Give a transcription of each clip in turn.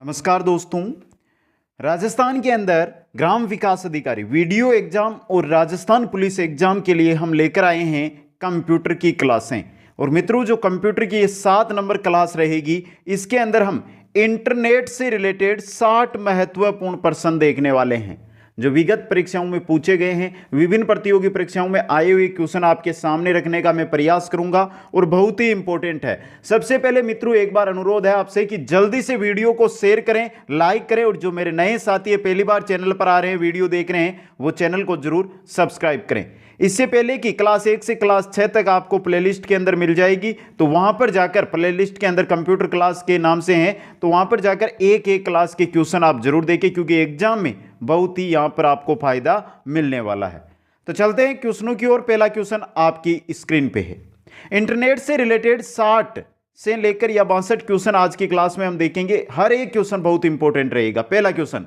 नमस्कार दोस्तों। राजस्थान के अंदर ग्राम विकास अधिकारी वीडियो एग्जाम और राजस्थान पुलिस एग्जाम के लिए हम लेकर आए हैं कंप्यूटर की क्लासें। और मित्रों, जो कंप्यूटर की ये 7 नंबर क्लास रहेगी, इसके अंदर हम इंटरनेट से रिलेटेड 60 महत्वपूर्ण प्रश्न देखने वाले हैं जो विगत परीक्षाओं में पूछे गए हैं। विभिन्न प्रतियोगी परीक्षाओं में आए हुए क्वेश्चन आपके सामने रखने का मैं प्रयास करूंगा और बहुत ही इंपॉर्टेंट है। सबसे पहले मित्रों, एक बार अनुरोध है आपसे कि जल्दी से वीडियो को शेयर करें, लाइक करें, और जो मेरे नए साथी है पहली बार चैनल पर आ रहे हैं, वीडियो देख रहे हैं, वो चैनल को जरूर सब्सक्राइब करें। इससे पहले कि क्लास 1 से क्लास 6 तक आपको प्लेलिस्ट के अंदर मिल जाएगी, तो वहां पर जाकर प्लेलिस्ट के अंदर कंप्यूटर क्लास के नाम से हैं, तो वहां पर जाकर एक एक क्लास के क्वेश्चन आप जरूर देखें, क्योंकि एग्जाम में बहुत ही यहां पर आपको फायदा मिलने वाला है। तो चलते हैं क्वेश्चनों की ओर। पहला क्वेश्चन आपकी स्क्रीन पे है। इंटरनेट से रिलेटेड 60 से लेकर या 62 क्वेश्चन आज की क्लास में हम देखेंगे। हर एक क्वेश्चन बहुत इंपॉर्टेंट रहेगा। पहला क्वेश्चन,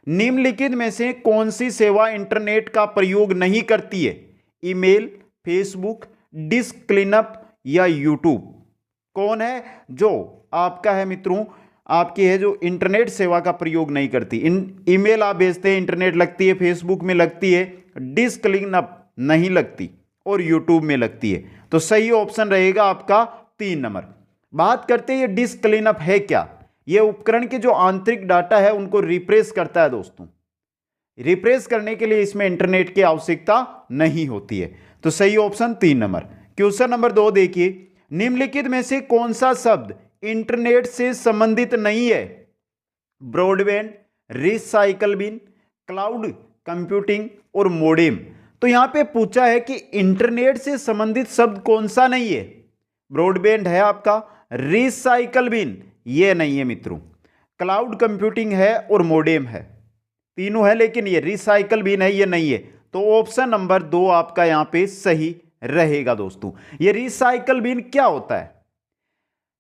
निम्नलिखित में से कौन सी सेवा इंटरनेट का प्रयोग नहीं करती है? ईमेल, फेसबुक, डिस्क क्लीनअप या यूट्यूब? कौन है जो आपका है मित्रों, आपकी है जो इंटरनेट सेवा का प्रयोग नहीं करती? ईमेल आप भेजते हैं, इंटरनेट लगती है, फेसबुक में लगती है, डिस्क क्लीनअप नहीं लगती, और यूट्यूब में लगती है। तो सही ऑप्शन रहेगा आपका 3 नंबर। बात करते हैं ये डिस्क क्लीनअप है क्या? ये उपकरण के जो आंतरिक डाटा है उनको रिप्रेस करता है दोस्तों। रिप्रेस करने के लिए इसमें इंटरनेट की आवश्यकता नहीं होती है। तो सही ऑप्शन 3 नंबर। क्वेश्चन नंबर 2 देखिए, निम्नलिखित में से कौन सा शब्द इंटरनेट से संबंधित नहीं है? Broadband, recycle bin, cloud computing और मोडेम। तो यहां पे पूछा है कि इंटरनेट से संबंधित शब्द कौन सा नहीं है? ब्रॉडबैंड है आपका, रिसाइकल बिन ये नहीं है मित्रों, क्लाउड कंप्यूटिंग है और मोडेम है। तीनों है, लेकिन ये रिसाइकल बिन है, ये नहीं है। तो ऑप्शन नंबर 2 आपका यहां पे सही रहेगा दोस्तों। ये रिसाइकल बिन क्या होता है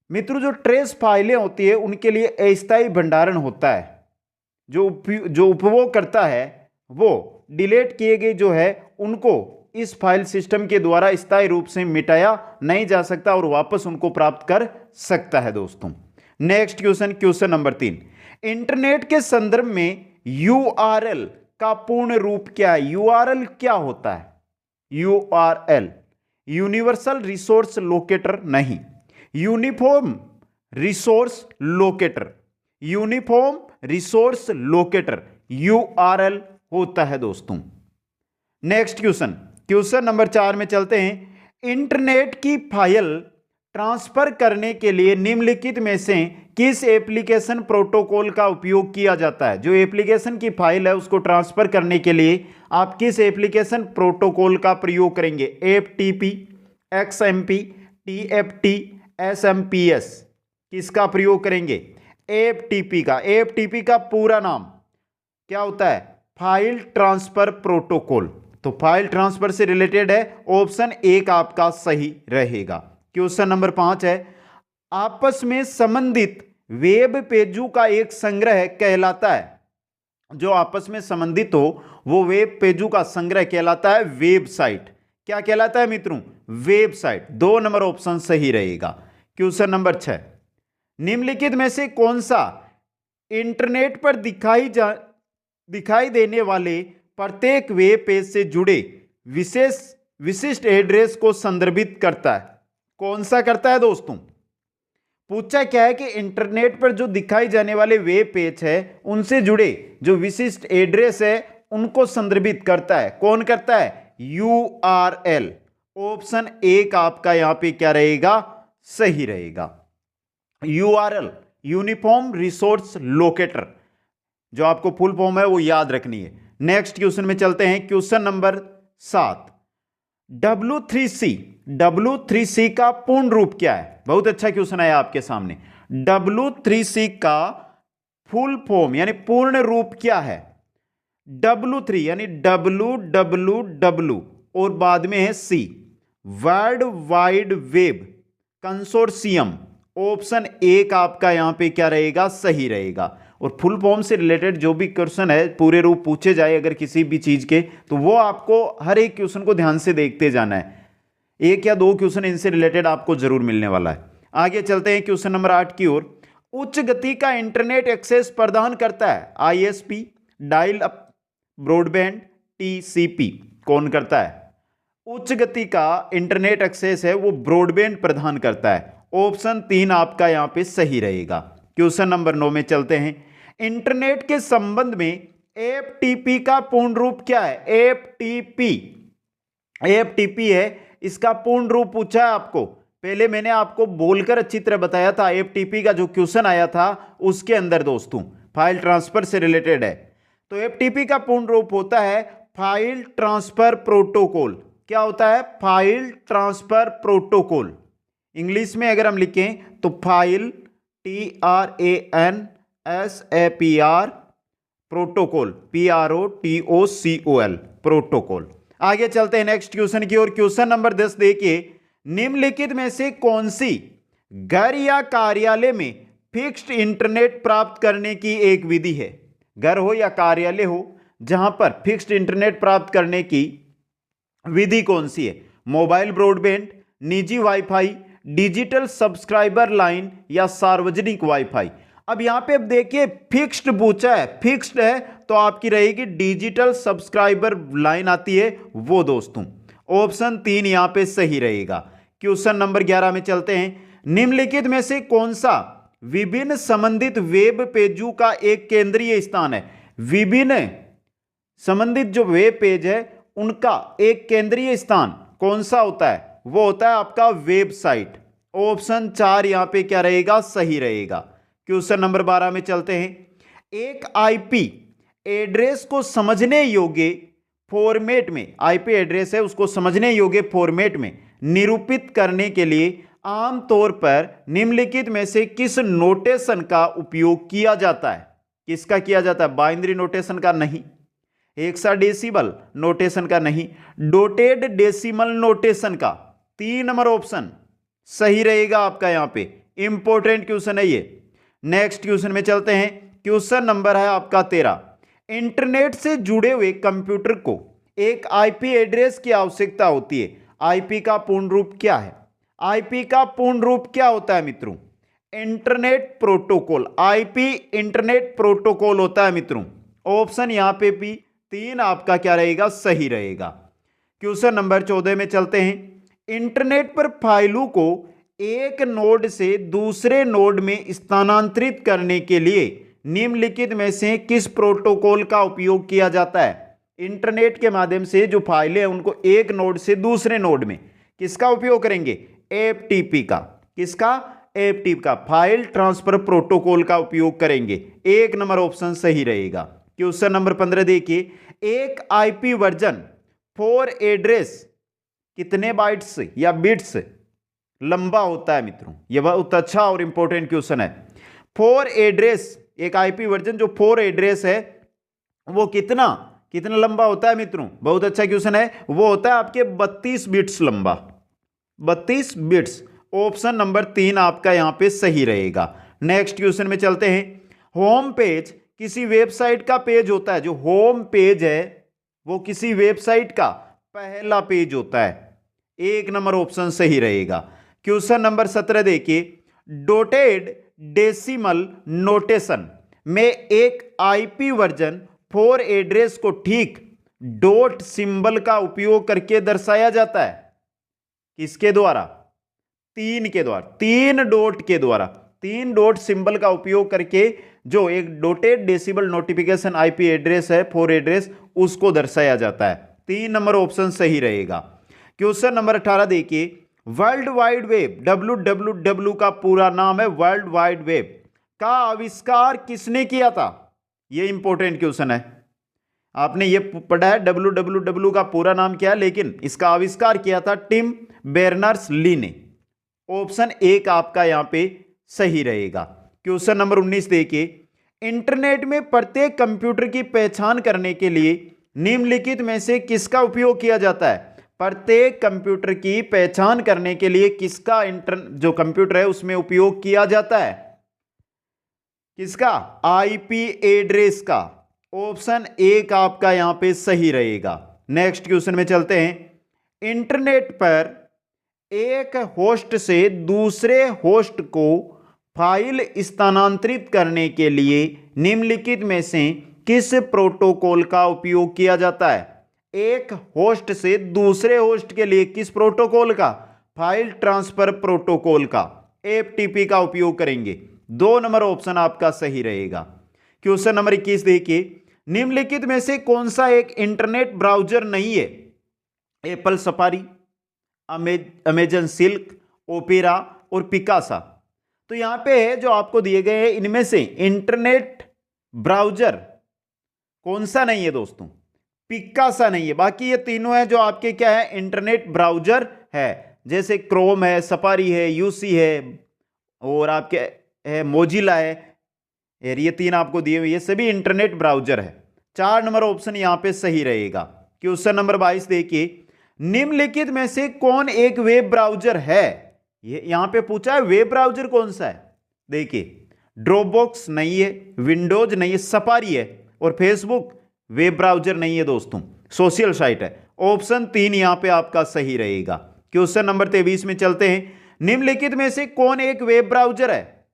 मित्रों? जो ट्रेस फाइलें होती है उनके लिए अस्थायी भंडारण होता है। जो उपभोग करता है वो डिलीट किए गए जो है उनको इस फाइल सिस्टम के द्वारा स्थायी रूप से मिटाया नहीं जा सकता और वापस उनको प्राप्त कर सकता है दोस्तों। Next question, question number 3, internet के संदर्भ में यूआरएल का पूर्ण रूप क्या है? यूआरएल क्या होता है? यूआरएल यूनिवर्सल रिसोर्स लोकेटर नहीं, uniform resource locator, uniform resource locator URL होता है दोस्तों। नेक्स्ट क्वेश्चन, क्वेश्चन नंबर 4 में चलते हैं। इंटरनेट की फाइल ट्रांसफर करने के लिए निम्नलिखित में से किस एप्लीकेशन प्रोटोकॉल का उपयोग किया जाता है? जो एप्लीकेशन की फाइल है उसको ट्रांसफर करने के लिए आप किस एप्लीकेशन प्रोटोकॉल का प्रयोग करेंगे? FTP, एक्सएमपी, TFT, SMPS? किसका प्रयोग करेंगे? एफटीपी का। एफटीपी का पूरा नाम क्या होता है? File transfer protocol. तो फाइल ट्रांसफर से रिलेटेड है, ऑप्शन 1 आपका सही रहेगा। क्वेश्चन नंबर 5 है, आपस में संबंधित वेब पेजों का एक संग्रह कहलाता है? जो आपस में संबंधित हो वो वेब पेजों का संग्रह कहलाता है वेबसाइट। क्या कहलाता है मित्रों? वेबसाइट। 2 नंबर ऑप्शन सही रहेगा। क्वेश्चन नंबर 6, निम्नलिखित में से कौन सा इंटरनेट पर दिखाई देने वाले प्रत्येक वेब पेज से जुड़े विशिष्ट एड्रेस को संदर्भित करता है? कौन सा करता है दोस्तों? पूछा क्या है कि इंटरनेट पर जो दिखाई जाने वाले वेब पेज है उनसे जुड़े जो विशिष्ट एड्रेस है उनको संदर्भित करता है। कौन करता है? यूआरएल। ऑप्शन 1 आपका यहां पे क्या रहेगा? सही रहेगा। यूआरएल यूनिफॉर्म रिसोर्स लोकेटर, जो आपको फुल फॉर्म है वो याद रखनी है। नेक्स्ट क्वेश्चन में चलते हैं। क्वेश्चन नंबर 7, W3C का पूर्ण रूप क्या है? बहुत अच्छा क्वेश्चन है आपके सामने। W3C का फुल फॉर्म यानी पूर्ण रूप क्या है? W3 यानी WWW और बाद में है C, world wide web consortium. Option 1 आपका यहां पे क्या रहेगा? सही रहेगा। और फुल फॉर्म से रिलेटेड जो भी क्वेश्चन है पूरे रूप पूछे जाए अगर किसी भी चीज के, तो वो आपको हर एक क्वेश्चन को ध्यान से देखते जाना है। 1 या 2 क्वेश्चन इनसे रिलेटेड आपको जरूर मिलने वाला है। आगे चलते हैं क्वेश्चन नंबर 8 की ओर। उच्च गति का इंटरनेट एक्सेस प्रदान करता है? ISP, dial up broadband, TCP. कौन करता है? उच्च गति का इंटरनेट एक्सेस है वो ब्रॉडबैंड प्रदान करता है। ऑप्शन 3 आपका यहां पे सही रहेगा। क्वेश्चन नंबर 9 में चलते हैं। इंटरनेट के संबंध में एफटीपी का पूर्ण रूप क्या है? एफटीपी है, इसका पूर्ण रूप पूछा है आपको। पहले मैंने आपको बोलकर अच्छी तरह बताया था, एफटीपी का जो क्वेश्चन आया था उसके अंदर दोस्तों फाइल ट्रांसफर से रिलेटेड है। तो एफटीपी का पूर्ण रूप होता है फाइल ट्रांसफर प्रोटोकॉल। क्या होता है? File transfer protocol. इंग्लिश में अगर हम लिखें तो file TRANSFR protocol, PROTOCOL protocol. आगे चलते हैं नेक्स्ट क्वेश्चन की ओर। क्वेश्चन नंबर 10 देखिए, निम्नलिखित में से कौन सी घर या कार्यालय में फिक्स्ड इंटरनेट प्राप्त करने की एक विधि है? घर हो या कार्यालय हो, जहां पर फिक्स्ड इंटरनेट प्राप्त करने की विधि कौन सी है? मोबाइल ब्रॉडबैंड, निजी वाईफाई, डिजिटल सब्सक्राइबर लाइन या सार्वजनिक वाईफाई। अब यहां पे अब देखिए फिक्स्ड पूछा है, फिक्स्ड है तो आपकी रहेगी डिजिटल सब्सक्राइबर लाइन आती है वो दोस्तों। ऑप्शन 3 यहां पे सही रहेगा। क्वेश्चन नंबर 11 में चलते हैं। निम्नलिखित में से कौन सा विभिन्न संबंधित वेब पेजों का एक केंद्रीय स्थान है? विभिन्न संबंधित जो वेब पेज है उनका एक केंद्रीय स्थान कौन सा होता है? वो होता है आपका वेबसाइट। ऑप्शन 4 यहां पे क्या रहेगा? सही रहेगा। क्वेश्चन नंबर 12 में चलते हैं। एक आईपी एड्रेस को समझने योग्य फॉर्मेट में, आईपी एड्रेस है उसको समझने योग्य फॉर्मेट में निरूपित करने के लिए आमतौर पर निम्नलिखित में से किस नोटेशन का उपयोग किया जाता है? किसका किया जाता है? बाइनरी नोटेशन का नहीं, हेक्साडेसिमल नोटेशन का नहीं, डॉटेड डेसिमल नोटेशन का। 3 नंबर ऑप्शन सही रहेगा आपका। यहां पे इंपॉर्टेंट क्वेश्चन है ये। नेक्स्ट क्वेश्चन में चलते हैं। क्वेश्चन नंबर है आपका 13। इंटरनेट से जुड़े हुए कंप्यूटर को एक आईपी एड्रेस की आवश्यकता होती है। आईपी का पूर्ण रूप क्या है? आईपी का पूर्ण रूप क्या होता है मित्रों? Internet protocol. IP internet protocol होता है मित्रों। ऑप्शन यहां पे भी 3 आपका क्या रहेगा? सही रहेगा। क्वेश्चन नंबर 14 में चलते हैं। इंटरनेट पर फाइलों को एक नोड से दूसरे नोड में स्थानांतरित करने के लिए निम्नलिखित में से किस प्रोटोकॉल का उपयोग किया जाता है? इंटरनेट के माध्यम से जो फाइलें हैं उनको एक नोड से दूसरे नोड में किसका उपयोग करेंगे? एफटीपी का। किसका? एफटीपी का, फाइल ट्रांसफर प्रोटोकॉल का उपयोग करेंगे। 1 नंबर ऑप्शन सही रहेगा। क्वेश्चन नंबर 15 देखिए। एक आईपी वर्जन 4 एड्रेस कितने बाइट्स या बिट्स लंबा होता है मित्रों? यह बहुत अच्छा और इंपॉर्टेंट क्वेश्चन है। 4 एड्रेस, एक आईपी वर्जन जो 4 एड्रेस है वो कितना लंबा होता है मित्रों? बहुत अच्छा क्वेश्चन है। वो होता है आपके 32 बिट्स लंबा, 32 बिट्स। ऑप्शन नंबर 3 आपका यहां पे सही रहेगा। नेक्स्ट क्वेश्चन में चलते हैं। होम पेज किसी वेबसाइट का पेज होता है। जो होम पेज है वो किसी वेबसाइट का पहला पेज होता है। 1 नंबर ऑप्शन सही रहेगा। क्वेश्चन नंबर 17 देखिए। डॉटेड डेसिमल नोटेशन में एक आईपी वर्जन 4 एड्रेस को ठीक डॉट सिंबल का उपयोग करके दर्शाया जाता है। किसके द्वारा? 3 के द्वारा, 3 डॉट के द्वारा, 3 डॉट सिंबल का उपयोग करके जो एक dotted decimal notification IP address है 4 एड्रेस उसको दर्शाया जाता है। 3 नंबर ऑप्शन सही रहेगा। क्वेश्चन नंबर 18 देखिए। वर्ल्ड वाइड वेब, WWW का पूरा नाम है वर्ल्ड वाइड वेब, का आविष्कार किसने किया था? यह इंपॉर्टेंट क्वेश्चन है। आपने ये पढ़ा है WWW का पूरा नाम क्या है, लेकिन इसका आविष्कार किया था टिम बेर्नर्स ली ने। ऑप्शन 1 आपका यहां पे सही रहेगा। क्वेश्चन नंबर 19 देखिए। इंटरनेट में प्रत्येक कंप्यूटर की पहचान करने के लिए निम्नलिखित में से किसका उपयोग किया जाता है? प्रत्येक कंप्यूटर की पहचान करने के लिए किसका जो कंप्यूटर है उसमें उपयोग किया जाता है? किसका? आईपी एड्रेस का। ऑप्शन 1 आपका यहां पे सही रहेगा। नेक्स्ट क्वेश्चन में चलते हैं। इंटरनेट पर एक होस्ट से दूसरे होस्ट को फाइल स्थानांतरित करने के लिए निम्नलिखित में से किस प्रोटोकॉल का उपयोग किया जाता है? एक होस्ट से दूसरे होस्ट के लिए किस प्रोटोकॉल का? फाइल ट्रांसफर प्रोटोकॉल का, एफटीपी का उपयोग करेंगे। 2 नंबर ऑप्शन आपका सही रहेगा। क्वेश्चन नंबर 21 देखिए, निम्नलिखित में से कौन सा एक इंटरनेट ब्राउजर नहीं है? Apple safari, Amazon silk, opera और पिकासा। तो यहां पे जो आपको दिए गए हैं इनमें से इंटरनेट ब्राउजर कौन सा नहीं है दोस्तों? पिकासा नहीं है। बाकी ये तीनों है जो आपके क्या है, इंटरनेट ब्राउजर है। जैसे क्रोम है, सफारी है, यूसी है और आपके है मोजिला है, ये 3 आपको दिए हुए, ये सभी इंटरनेट ब्राउजर है। 4 नंबर ऑप्शन यहां पे सही रहेगा। क्वेश्चन नंबर 22 देखिए, निम्नलिखित में से कौन एक वेब ब्राउजर है? ये यहां पे पूछा है वेब ब्राउजर कौन सा है। देखिए, ड्रॉपबॉक्स नहीं है, विंडोज नहीं है, सफारी है और फेसबुक वेब ब्राउजर नहीं है दोस्तों, सोशल साइट है। ऑप्शन 3 यहां पे आपका सही रहेगा। क्वेश्चन नंबर 23 में चलते हैं, निम्नलिखित में से कौन एक वेब ब्राउजर है?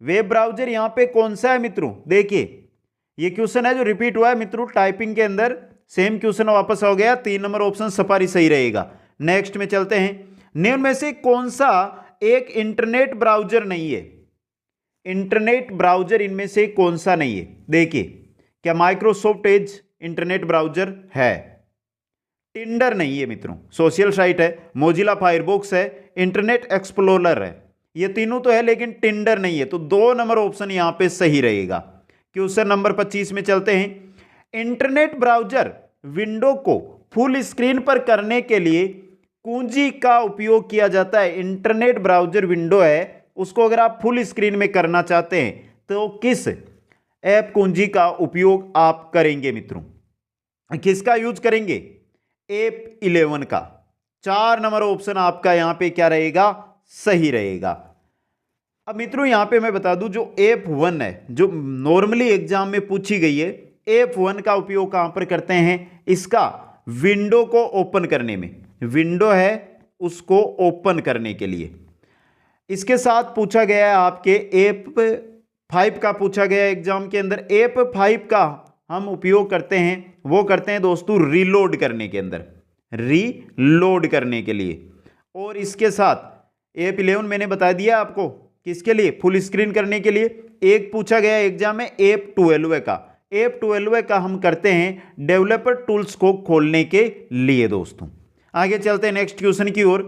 वेब ब्राउजर यहां पे कौन सा है मित्रों? देखिए, ये क्वेश्चन है जो रिपीट हुआ है मित्रों टाइपिंग के अंदर, सेम क्वेश्चन वापस हो गया। 3 नंबर ऑप्शन सफारी सही रहेगा। नेक्स्ट में चलते हैं, निम्न में से कौन सा एक इंटरनेट ब्राउजर नहीं है? इंटरनेट ब्राउजर इनमें से कौन सा नहीं है? देखिए, क्या माइक्रोसॉफ्ट एज इंटरनेट ब्राउजर है? टिंडर नहीं है मित्रों, सोशल साइट है। मोजिला फायरफॉक्स है, इंटरनेट एक्सप्लोरर है। ये तीनों तो है लेकिन टिंडर नहीं है। तो 2 नंबर ऑप्शन यहां पे सही रहेगा। क्वेश्चन नंबर 25 में चलते हैं, इंटरनेट ब्राउजर विंडो को फुल स्क्रीन पर करने के लिए कुंजी का उपयोग किया जाता है। इंटरनेट ब्राउजर विंडो है, उसको अगर आप फुल स्क्रीन में करना चाहते हैं तो किस ऐप कुंजी का उपयोग आप करेंगे मित्रों? किसका यूज करेंगे? ऐप 11 का। 4 नंबर ऑप्शन आपका यहां पे क्या रहेगा? सही रहेगा। अब मित्रों यहां पे मैं बता दूं, जो ऐप 1 है जो नॉर्मली एग्जाम में पूछी गई है, ऐप 1 का उपयोग कहां पर करते हैं? इसका विंडो को ओपन करने में, विंडो है उसको ओपन करने के लिए। इसके साथ पूछा गया है आपके ऐप 5 का पूछा गया एग्जाम के अंदर। ऐप 5 का हम उपयोग करते हैं, वो करते हैं दोस्तों रीलोड करने के अंदर, रीलोड करने के लिए। और इसके साथ ऐप 11 मैंने बता दिया आपको किसके लिए? फुल स्क्रीन करने के लिए। एक पूछा गया एग्जाम में ऐप 12 का, ऐप 12 का हम करते हैं डेवलपर टूल्स को खोलने के लिए दोस्तों। आगे चलते हैं नेक्स्ट क्वेश्चन की ओर।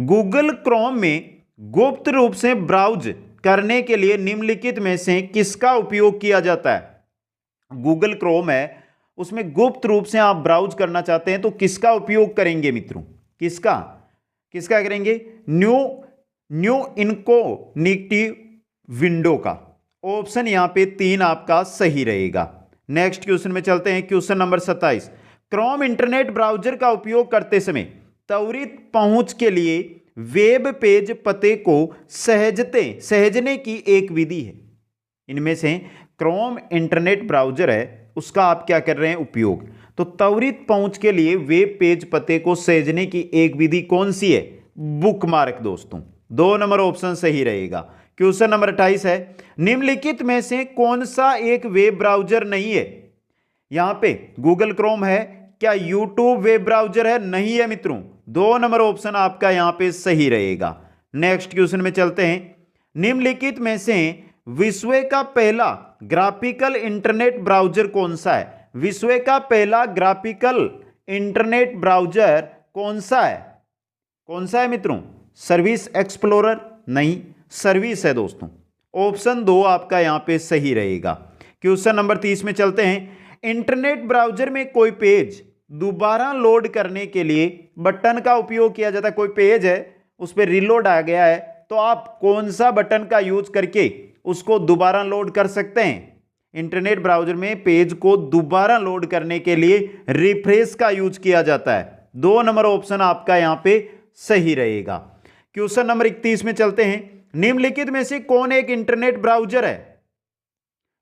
गूगल क्रोम में गुप्त रूप से ब्राउज करने के लिए निम्नलिखित में से किसका उपयोग किया जाता है? गूगल क्रोम है, उसमें गुप्त रूप से आप ब्राउज करना चाहते हैं तो किसका उपयोग करेंगे मित्रों? किसका करेंगे? न्यू इनकॉग्निटिव विंडो का। ऑप्शन यहां पे 3 आपका सही रहेगा। नेक्स्ट क्वेश्चन में चलते हैं। Question number 27, Chrome internet browser का उपयोग करते समय त्वरित पहुंच के लिए वेब पेज पते को सहेजने की एक विधि है। इनमें से क्रोम इंटरनेट ब्राउजर है, उसका आप क्या कर रहे हैं? उपयोग। तो त्वरित पहुंच के लिए वेब पेज पते को सहेजने की एक विधि कौन सी है? बुकमार्क दोस्तों। 2 नंबर ऑप्शन सही रहेगा। क्वेश्चन नंबर 28 है, निम्नलिखित में से कौन सा एक वेब ब्राउजर नहीं है? यहां पे गूगल क्रोम है, क्या यूट्यूब वेब ब्राउजर है? नहीं है मित्रों। 2 नंबर ऑप्शन आपका यहां पे सही रहेगा। नेक्स्ट क्वेश्चन में चलते हैं, निम्नलिखित में से विश्व का पहला ग्राफिकल इंटरनेट ब्राउजर कौन सा है? विश्व का पहला ग्राफिकल इंटरनेट ब्राउजर कौन सा है? कौन सा है मित्रों? Service explorer? नहीं, सर्विस है दोस्तों। ऑप्शन 2 आपका यहां पे सही रहेगा। क्वेश्चन नंबर 30 में चलते हैं, इंटरनेट ब्राउजर में कोई पेज दोबारा लोड करने के लिए बटन का उपयोग किया जाता है। कोई पेज है उस पर रीलोड आ गया है तो आप कौन सा बटन का यूज करके उसको दोबारा लोड कर सकते हैं? इंटरनेट ब्राउजर में पेज को दोबारा लोड करने के लिए रिफ्रेश का यूज किया जाता है। 2 नंबर ऑप्शन आपका यहां पे सही रहेगा। क्वेश्चन नंबर 31 में चलते हैं, निम्नलिखित में से कौन एक इंटरनेट ब्राउजर है?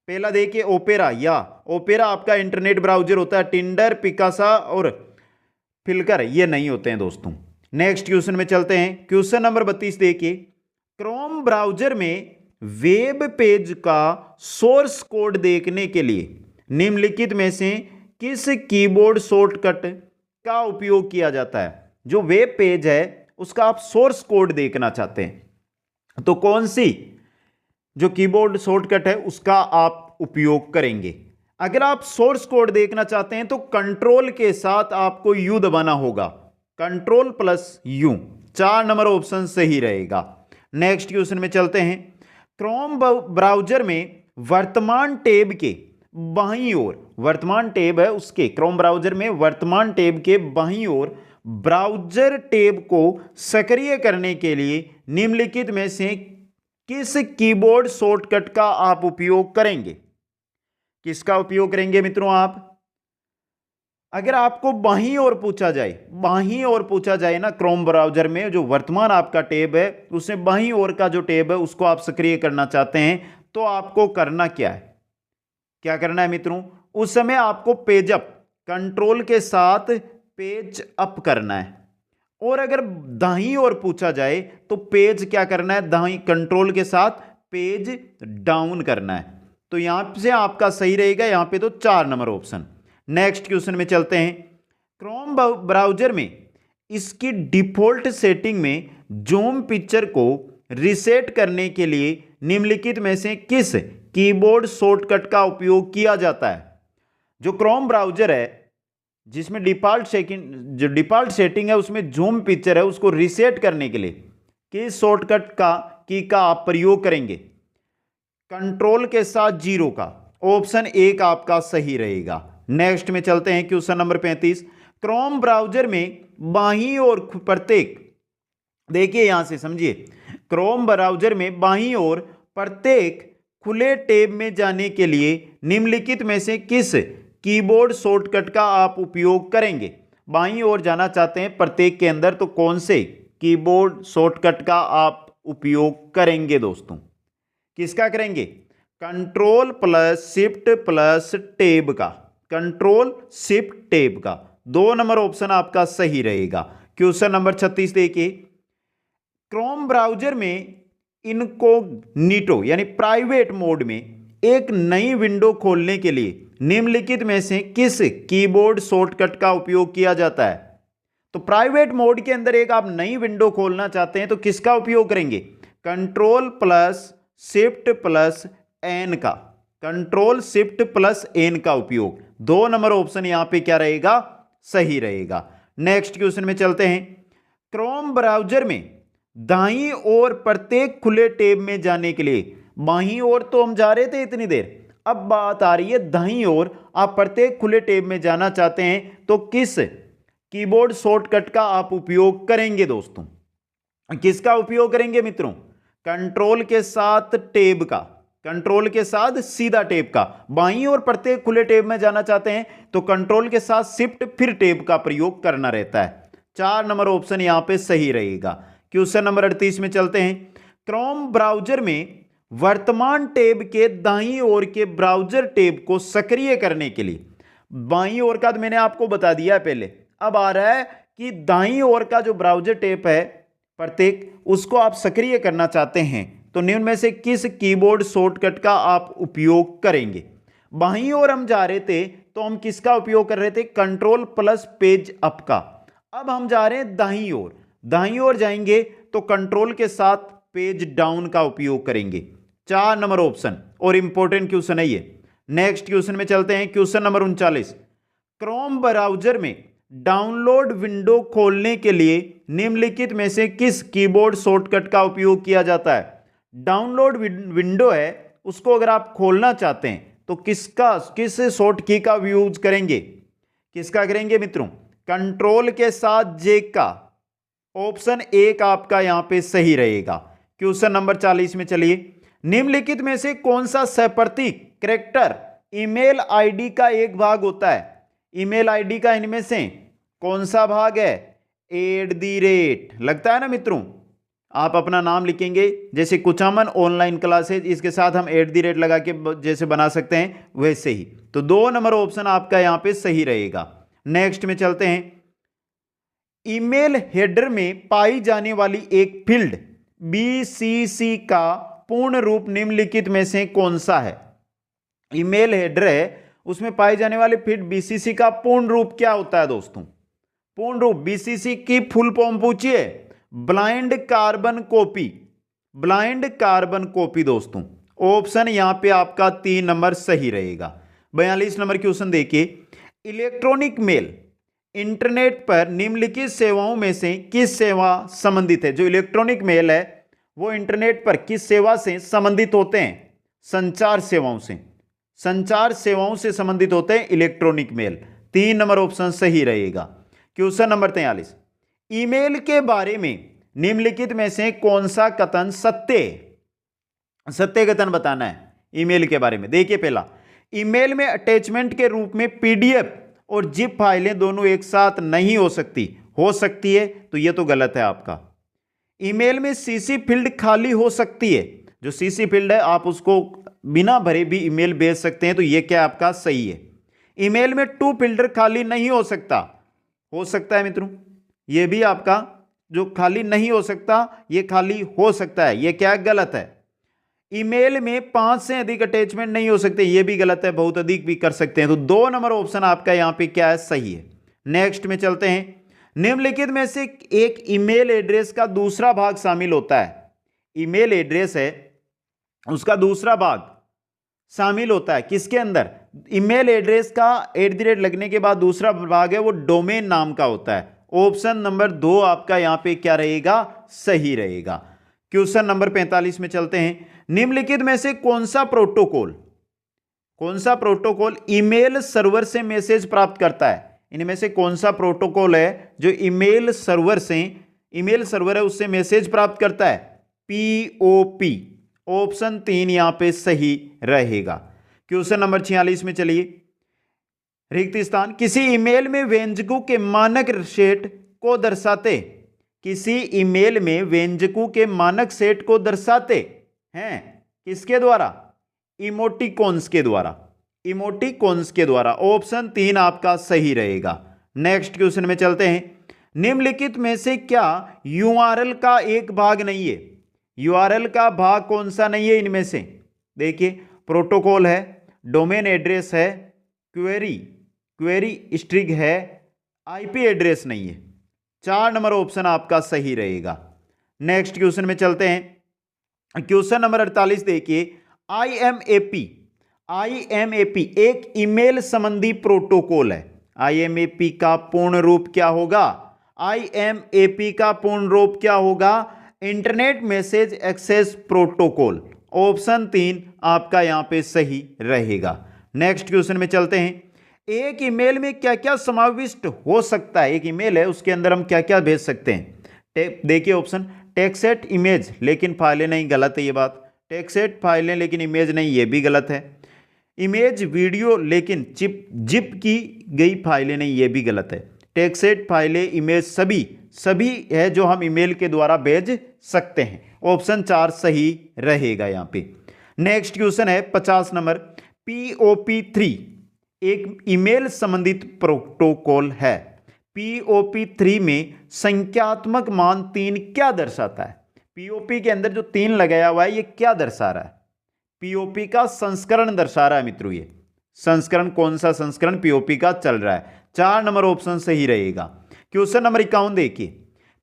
पहला देखिए ओपेरा, या ओपेरा आपका इंटरनेट ब्राउजर होता है। टिंडर, पिकासा और फिल्कर ये नहीं होते हैं दोस्तों। नेक्स्ट क्वेश्चन में चलते हैं। क्वेश्चन नंबर 32 देखिए, क्रोम ब्राउजर में वेब पेज का सोर्स कोड देखने के लिए निम्नलिखित में से किस कीबोर्ड शॉर्टकट का उपयोग किया जाता है? जो वेब पेज है उसका आप सोर्स कोड देखना चाहते हैं तो कौन सी जो कीबोर्ड शॉर्टकट है उसका आप उपयोग करेंगे? अगर आप सोर्स कोड देखना चाहते हैं तो कंट्रोल के साथ आपको यू दबाना होगा, control plus you. 4 number option सही रहेगा। नेक्स्ट क्वेश्चन में चलते हैं। क्रोम ब्राउजर में वर्तमान टैब के बाईं ओर, वर्तमान टैब है उसके, क्रोम ब्राउजर में वर्तमान टैब के बाईं ओर ब्राउजर टैब को सक्रिय करने के लिए निम्नलिखित में से किस कीबोर्ड शॉर्टकट का आप उपयोग करेंगे? किसका उपयोग करेंगे मित्रों आप? अगर आपको बाहीं ओर पूछा जाए, बाहीं ओर पूछा जाए ना, क्रोम ब्राउजर में जो वर्तमान आपका टैब है उसमें बाहीं ओर का जो टैब है उसको आप सक्रिय करना चाहते हैं तो आपको करना क्या है? क्या करना है मित्रों? उस समय आपको पेज अप, कंट्रोल के साथ पेज अप करना है। और अगर दाईं ओर पूछा जाए तो पेज क्या करना है? दाईं कंट्रोल के साथ पेज डाउन करना है। तो यहां से आपका सही रहेगा यहां पे तो 4 नंबर ऑप्शन। नेक्स्ट क्वेश्चन में चलते हैं। क्रोम ब्राउजर में इसकी डिफॉल्ट सेटिंग में जूम पिक्चर को रीसेट करने के लिए निम्नलिखित में से किस कीबोर्ड शॉर्टकट का उपयोग किया जाता है? जो क्रोम ब्राउजर है जिसमें डिफॉल्ट सेटिंग है उसमें जूम पिक्चर है, उसको रीसेट करने के लिए किस शॉर्टकट का आप प्रयोग करेंगे? कंट्रोल के साथ 0 का। ऑप्शन 1 आपका सही रहेगा। नेक्स्ट में चलते हैं क्वेश्चन नंबर 35। क्रोम ब्राउजर में बाईं ओर प्रत्येक, देखिए यहां से समझिए, क्रोम ब्राउजर में बाईं ओर प्रत्येक खुले टैब में जाने के लिए निम्नलिखित में से किस कीबोर्ड शॉर्टकट का आप उपयोग करेंगे? बाईं ओर जाना चाहते हैं प्रत्येक के अंदर तो कौन से कीबोर्ड शॉर्टकट का आप उपयोग करेंगे दोस्तों? किसका करेंगे? Control plus shift plus tab का, कंट्रोल शिफ्ट टैब का। 2 नंबर ऑप्शन आपका सही रहेगा। क्वेश्चन नंबर 36 देखिए। क्रोम ब्राउजर में इनकोग्निटो यानी प्राइवेट मोड में एक नई विंडो खोलने के लिए निम्नलिखित में से किस कीबोर्ड शॉर्टकट का उपयोग किया जाता है? तो प्राइवेट मोड के अंदर एक आप नई विंडो खोलना चाहते हैं तो किसका उपयोग करेंगे? Control plus shift plus N का, कंट्रोल शिफ्ट प्लस एन का उपयोग। 2 नंबर ऑप्शन यहां पे क्या रहेगा? सही रहेगा। नेक्स्ट क्वेश्चन में चलते हैं। क्रोम ब्राउजर में दाईं ओर प्रत्येक खुले टैब में जाने के लिए, बाईं ओर तो हम जा रहे थे इतनी देर, अब बात आ रही है दाईं ओर, आप प्रत्येक खुले टैब में जाना चाहते हैं तो किस कीबोर्ड शॉर्टकट का आप उपयोग करेंगे दोस्तों? किसका उपयोग करेंगे मित्रों? कंट्रोल के साथ टैब का, कंट्रोल के साथ सीधा टैब का। बाईं ओर प्रत्येक खुले टैब में जाना चाहते हैं तो कंट्रोल के साथ शिफ्ट फिर टैब का प्रयोग करना रहता है। 4 नंबर ऑप्शन यहां पे सही रहेगा। क्वेश्चन नंबर 38 में चलते हैं। क्रोम ब्राउजर में वर्तमान टैब के दाईं ओर के ब्राउजर टैब को सक्रिय करने के लिए, बाईं ओर का तो मैंने आपको बता दिया पहले, अब आ रहा है कि दाईं ओर का जो ब्राउजर टैब है प्रत्येक, उसको आप सक्रिय करना चाहते हैं तो निम्न में से किस कीबोर्ड शॉर्टकट का आप उपयोग करेंगे? बाईं ओर हम जा रहे थे तो हम किसका उपयोग कर रहे थे? कंट्रोल प्लस पेज अप का। अब हम जा रहे हैं दाईं ओर, दाईं ओर जाएंगे तो कंट्रोल के साथ पेज डाउन का उपयोग करेंगे। 4 नंबर ऑप्शन, और इंपॉर्टेंट क्वेश्चन है ये। नेक्स्ट क्वेश्चन में चलते हैं। Question number 39। क्रोम ब्राउजर में डाउनलोड विंडो खोलने के लिए निम्नलिखित में से किस कीबोर्ड शॉर्टकट का उपयोग किया जाता है? डाउनलोड विंडो है उसको अगर आप खोलना चाहते हैं तो किस शॉर्ट की का यूज करेंगे? किसका करेंगे मित्रों? कंट्रोल के साथ जे का। ऑप्शन 1 आपका यहां पे सही रहेगा। क्वेश्चन नंबर 40 में चलिए। निम्नलिखित में से कौन सा सप्रतीक कैरेक्टर ईमेल आईडी का एक भाग होता है? ईमेल आईडी का इनमें से कौन सा भाग है? @ लगता है ना मित्रों, आप अपना नाम लिखेंगे जैसे कुचामन ऑनलाइन क्लासेज, इसके साथ हम @ लगा के जैसे बना सकते हैं वैसे ही। तो 2 नंबर ऑप्शन आपका यहां पे सही रहेगा। नेक्स्ट में चलते हैं। ईमेल हेडर में पाई जाने वाली एक फील्ड BCC का पूर्ण रूप निम्नलिखित में से कौन सा है? ईमेल हेडर है, उसमें पाए जाने वाले फीड बीसीसी का पूर्ण रूप क्या होता है दोस्तों? पूर्ण रूप बीसीसी की फुल फॉर्म पूछिए, blind carbon copy. Blind carbon copy दोस्तों, ऑप्शन यहां पे आपका 3 नंबर सही रहेगा। 42 नंबर क्वेश्चन देखिए, इलेक्ट्रॉनिक मेल इंटरनेट पर निम्नलिखित सेवाओं में से किस सेवा संबंधित है? जो इलेक्ट्रॉनिक मेल है वो इंटरनेट पर किस सेवा से संबंधित होते हैं? संचार सेवाओं से। संचार सेवाओं से संबंधित होते हैं इलेक्ट्रॉनिक मेल। 3 नंबर ऑप्शन सही रहेगा। क्वेश्चन नंबर 43, ईमेल के बारे में निम्नलिखित में से कौन सा कथन सत्य है? सत्य कथन बताना है ईमेल के बारे में। देखिए पहला, ईमेल में अटैचमेंट के रूप में पीडीएफ और जिप फाइलें दोनों एक साथ नहीं हो सकती। हो सकती है तो यह तो गलत है आपका। ईमेल में सीसी फील्ड खाली हो सकती है, जो सीसी फील्ड है आप उसको बिना भरे भी ईमेल भेज सकते हैं, तो यह क्या आपका सही है। ईमेल में टू फिल्टर खाली नहीं हो सकता। हो सकता है मित्रों, यह भी आपका जो खाली नहीं हो सकता यह खाली हो सकता है, यह क्या गलत है। ईमेल में 5 से अधिक अटैचमेंट नहीं हो सकते, यह भी गलत है, बहुत अधिक भी कर सकते हैं। तो 2 नंबर ऑप्शन आपका यहां पे क्या है? सही है। नेक्स्ट में चलते हैं, निम्नलिखित में से एक ईमेल एड्रेस का दूसरा भाग शामिल होता है। ईमेल एड्रेस है उसका दूसरा भाग शामिल होता है किसके अंदर? ईमेल एड्रेस का @ लगने के बाद दूसरा भाग है वो डोमेन नाम का होता है। ऑप्शन नंबर 2 आपका यहां पे क्या रहेगा? सही रहेगा। क्वेश्चन नंबर 45 में चलते हैं, निम्नलिखित में से कौन सा प्रोटोकॉल ईमेल सर्वर से मैसेज प्राप्त करता है? इनमें से कौन सा प्रोटोकॉल है जो ईमेल सर्वर है उससे मैसेज प्राप्त करता है? पीओपी। ऑप्शन 3 यहां पे सही रहेगा। क्वेश्चन नंबर 46 में चलिए, रिक्त स्थान, किसी ईमेल में व्यंजकों के मानक सेट को दर्शाते, किसी ईमेल में व्यंजकों के मानक सेट को दर्शाते हैं किसके द्वारा? इमोटिकॉन्स के द्वारा। इमोटिकॉन्स के द्वारा। ऑप्शन 3 आपका सही रहेगा। नेक्स्ट क्वेश्चन में चलते हैं, निम्नलिखित में से क्या यूआरएल का एक भाग नहीं है? यूआरएल का भाग कौन सा नहीं है इनमें से? देखिए, प्रोटोकॉल है, डोमेन एड्रेस है, क्वेरी स्ट्रिंग है, आईपी एड्रेस नहीं है। 4 नंबर ऑप्शन आपका सही रहेगा। नेक्स्ट क्वेश्चन में चलते हैं, क्वेश्चन नंबर 48 देखिए, आईएमएपी एक ईमेल संबंधी प्रोटोकॉल है। आईएमएपी का पूर्ण रूप क्या होगा? आईएमएपी का पूर्ण रूप क्या होगा? Internet message access protocol. Option 3 आपका यहां पे सही रहेगा। नेक्स्ट क्वेश्चन में चलते हैं, एक ईमेल में क्या क्या समाविष्ट हो सकता है? एक ईमेल है उसके अंदर हम क्या क्या भेज सकते हैं? देखिए ऑप्शन, टेक्स्ट इमेज लेकिन फाइलें नहीं, गलत है ये बात। टेक्स्ट फाइलें लेकिन इमेज नहीं, ये भी गलत है। इमेज वीडियो लेकिन जिप की गई फाइलें नहीं, ये भी गलत है। टेक्स्ट फाइलें इमेज सभी है जो हम ईमेल के द्वारा भेज सकते हैं। ऑप्शन 4 सही रहेगा यहां पे। नेक्स्ट क्वेश्चन है 50 नंबर, POP3 एक ईमेल संबंधित प्रोटोकॉल है। POP3 में संख्यात्मक मान 3 क्या दर्शाता है? POP के अंदर जो 3 लगाया हुआ है ये क्या दर्शा रहा है? POP का संस्करण दर्शा रहा है मित्रों। ये संस्करण, कौन सा संस्करण POP का चल रहा है? 4 नंबर ऑप्शन सही रहेगा। क्वेश्चन नंबर 51 देखिए,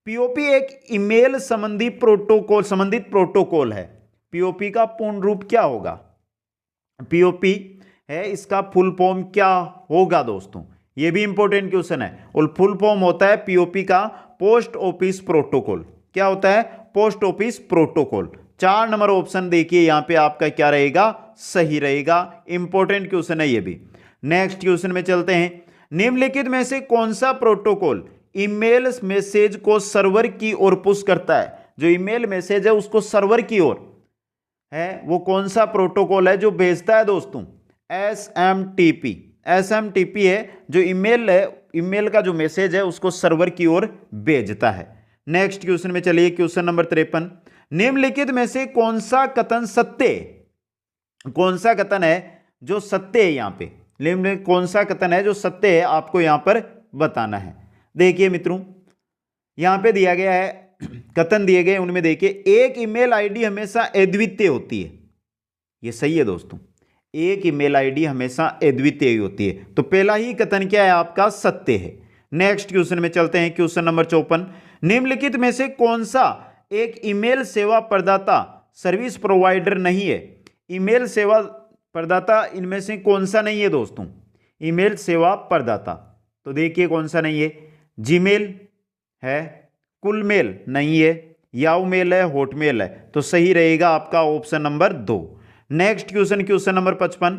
POP एक ईमेल संबंधित प्रोटोकॉल है। POP का पूर्ण रूप क्या होगा? POP है, इसका फुल फॉर्म क्या होगा दोस्तों? ये भी इंपॉर्टेंट क्वेश्चन है। और फुल फॉर्म होता है POP का पोस्ट ऑफिस प्रोटोकॉल। क्या होता है? Post office protocol. 4 number option देखिए यहां पे आपका क्या रहेगा? सही रहेगा। इंपॉर्टेंट क्वेश्चन है ये भी। नेक्स्ट क्वेश्चन में चलते हैं, निम्नलिखित में से कौन सा प्रोटोकॉल ईमेल मैसेज को सर्वर की ओर पुश करता है? जो ईमेल मैसेज है उसको सर्वर की ओर है, वो कौन सा प्रोटोकॉल है जो भेजता है दोस्तों? SMTP। SMTP है जो ईमेल का जो मैसेज है उसको सर्वर की ओर भेजता है। नेक्स्ट क्वेश्चन में चलिए, क्वेश्चन नंबर 53, निम्नलिखित में से कौन सा कथन सत्य है जो सत्य है? यहां पे निम्नलिखित कौन सा कथन है जो सत्य है, आपको यहां पर बताना है। देखिए मित्रों, यहां पे दिया गया है कथन दिए गए उनमें देखिए, एक ईमेल आईडी हमेशा अद्वितीय होती है। ये सही है दोस्तों, एक ईमेल आईडी हमेशा अद्वितीय होती है। तो पहला ही कथन क्या है आपका, सत्य है। नेक्स्ट क्वेश्चन में चलते हैं, क्वेश्चन नंबर 54। निम्नलिखित में से कौन सा एक ईमेल सेवा प्रदाता सर्विस प्रोवाइडर नहीं है? ईमेल सेवा प्रदाता इनमें से कौन सा नहीं है दोस्तों? ईमेल सेवा प्रदाता, तो देखिए कौन सा नहीं है। जीमेल है, कुलमेल नहीं है, याहू मेल है, हॉटमेल है। तो सही रहेगा आपका option number 2। Next question, question number 55।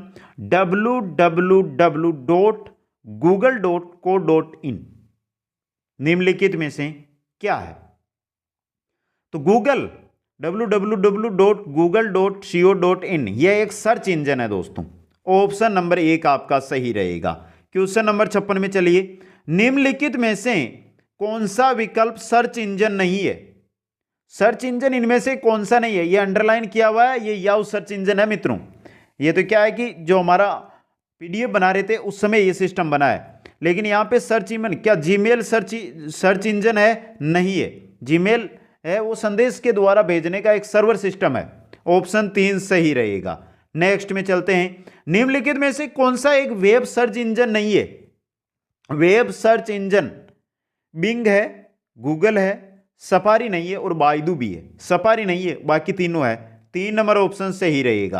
www.google.co.in निम्नलिखित में से क्या है? तो गूगल www.google.co.in यह एक सर्च इंजन है दोस्तों। ऑप्शन नंबर 1 आपका सही रहेगा। क्वेश्चन नंबर 56 में चलिए, निम्नलिखित में से कौन सा विकल्प सर्च इंजन नहीं है? सर्च इंजन इनमें से कौन सा नहीं है? ये अंडरलाइन किया हुआ है, ये याहू सर्च इंजन है मित्रों। ये तो क्या है कि जो हमारा पीडीएफ बना रहे थे उस समय ये सिस्टम बना है, लेकिन यहाँ पे सर्च इंजन क्या जीमेल सर्च इंजन है? नहीं है। जीमेल है वो संदेश के द्वारा भेजने का एक सर्वर सिस्टम है। ऑप्शन 3 सही रहेगा। नेक्स्ट में चलते हैं, निम्नलिखित में से कौन सा एक वेब सर्च इंजन नहीं है? वेब सर्च इंजन बिंग है, गूगल है, सफारी नहीं है और बायदू भी है। सफारी नहीं है, बाकी तीनों है। 3 नंबर ऑप्शन सही रहेगा।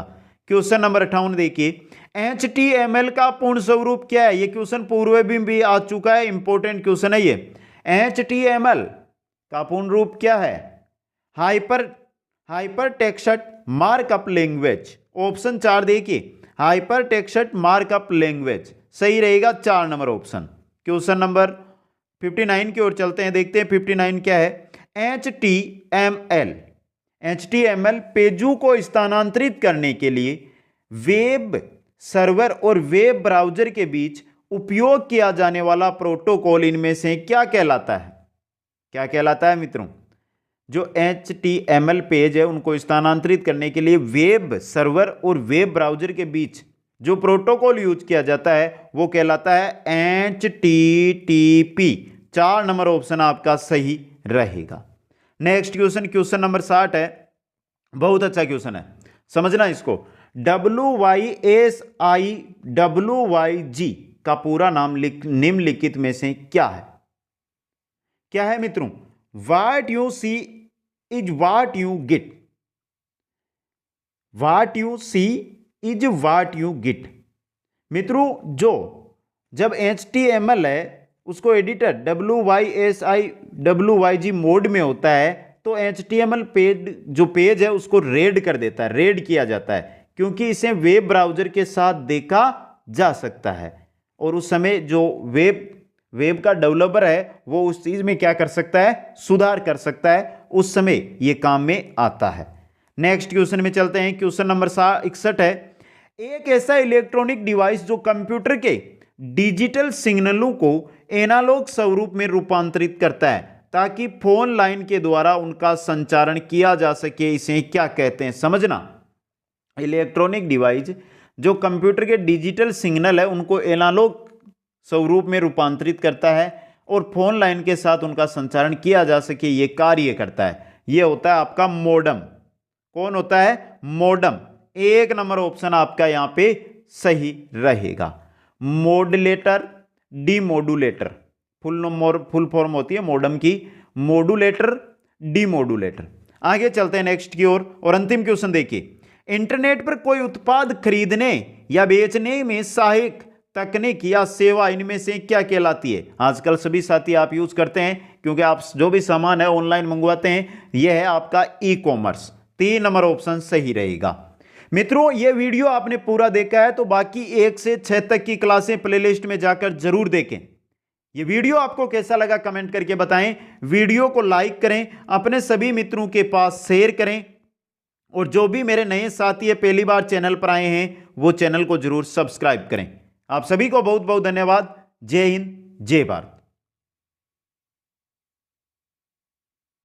क्वेश्चन नंबर 58 देखिए, HTML का पूर्ण स्वरूप क्या है? ये क्वेश्चन पूर्व भी आ चुका है, इंपॉर्टेंट क्वेश्चन है ये। HTML का पूर्ण रूप क्या है? Hyper text markup language. Option 4 देखिए, हाइपर टेक्स्ट मार्कअप लैंग्वेज सही रहेगा, 4 नंबर ऑप्शन। क्वेश्चन नंबर 59 की ओर चलते हैं, देखते हैं 59 क्या है। HTML पेजों को स्थानांतरित करने के लिए वेब सर्वर और वेब ब्राउज़र के बीच उपयोग किया जाने वाला प्रोटोकॉल इनमें से क्या कहलाता है? क्या कहलाता है मित्रों? जो HTML पेज है उनको स्थानांतरित करने के लिए वेब सर्वर और वेब ब्राउज़र के बीच जो प्रोटोकॉल यूज किया जाता है वो कहलाता है HTTP। 4 नंबर ऑप्शन आपका सही रहेगा। नेक्स्ट क्वेश्चन, क्वेश्चन नंबर 60 है, बहुत अच्छा क्वेश्चन है, समझना इसको। WYSIWYG का पूरा नाम निम्नलिखित में से क्या है? क्या है मित्रों? What you see is what you get. What you see is what you get. मित्रों जब HTML है उसको एडिटर WYSIWYG मोड में होता है तो HTML पेज है उसको रेड कर देता है, रेड किया जाता है, क्योंकि इसे वेब ब्राउज़र के साथ देखा जा सकता है और उस समय जो वेब का डेवलपर है वो उस चीज़ में क्या कर सकता है? सुधार कर सकता है, उस समय ये काम में आता है। नेक्स्ट क्वेश्चन में चलते हैं, क्वेश्चन नंबर 61 है। एक ऐसा इलेक्ट्रॉनिक डिवाइस जो कंप्यूटर के डिजिटल सिग्नलों को एनालॉग स्वरूप में रूपांतरित करता है ताकि फोन लाइन के द्वारा उनका संचारण किया जा सके, इसे क्या कहते हैं? समझना, इलेक्ट्रॉनिक डिवाइस जो कंप्यूटर के डिजिटल सिग्नल है उनको एनालॉग स्वरूप में रूपांतरित करता है और फोन लाइन के साथ उनका संचारण किया जा सके, ये कार्य करता है। ये होता है आपका मोडम। कौन होता है? मोडम। 1 नंबर ऑप्शन आपका यहां पे सही रहेगा। मॉड्यूलेटर, डीमॉड्यूलेटर, फुल फॉर्म होती है मोडम की, मॉड्यूलेटर, डीमॉड्यूलेटर। आगे चलते हैं नेक्स्ट की ओर और अंतिम क्वेश्चन देखिए, इंटरनेट पर कोई उत्पाद खरीदने या बेचने में सहायक तकनीक या सेवा इनमें से क्या कहलाती है? आजकल सभी साथी आप यूज करते हैं क्योंकि आप जो भी सामान है ऑनलाइन मंगवाते हैं, यह है आपका ई कॉमर्स। 3 नंबर ऑप्शन सही रहेगा। मित्रों ये वीडियो आपने पूरा देखा है तो बाकी 1 से 6 तक की क्लासें प्लेलिस्ट में जाकर जरूर देखें। ये वीडियो आपको कैसा लगा कमेंट करके बताएं। वीडियो को लाइक करें, अपने सभी मित्रों के पास शेयर करें और जो भी मेरे नए साथी है पहली बार चैनल पर आए हैं वो चैनल को जरूर सब्सक्राइब करें। आप सभी को बहुत बहुत धन्यवाद। जय हिंद, जय भारत।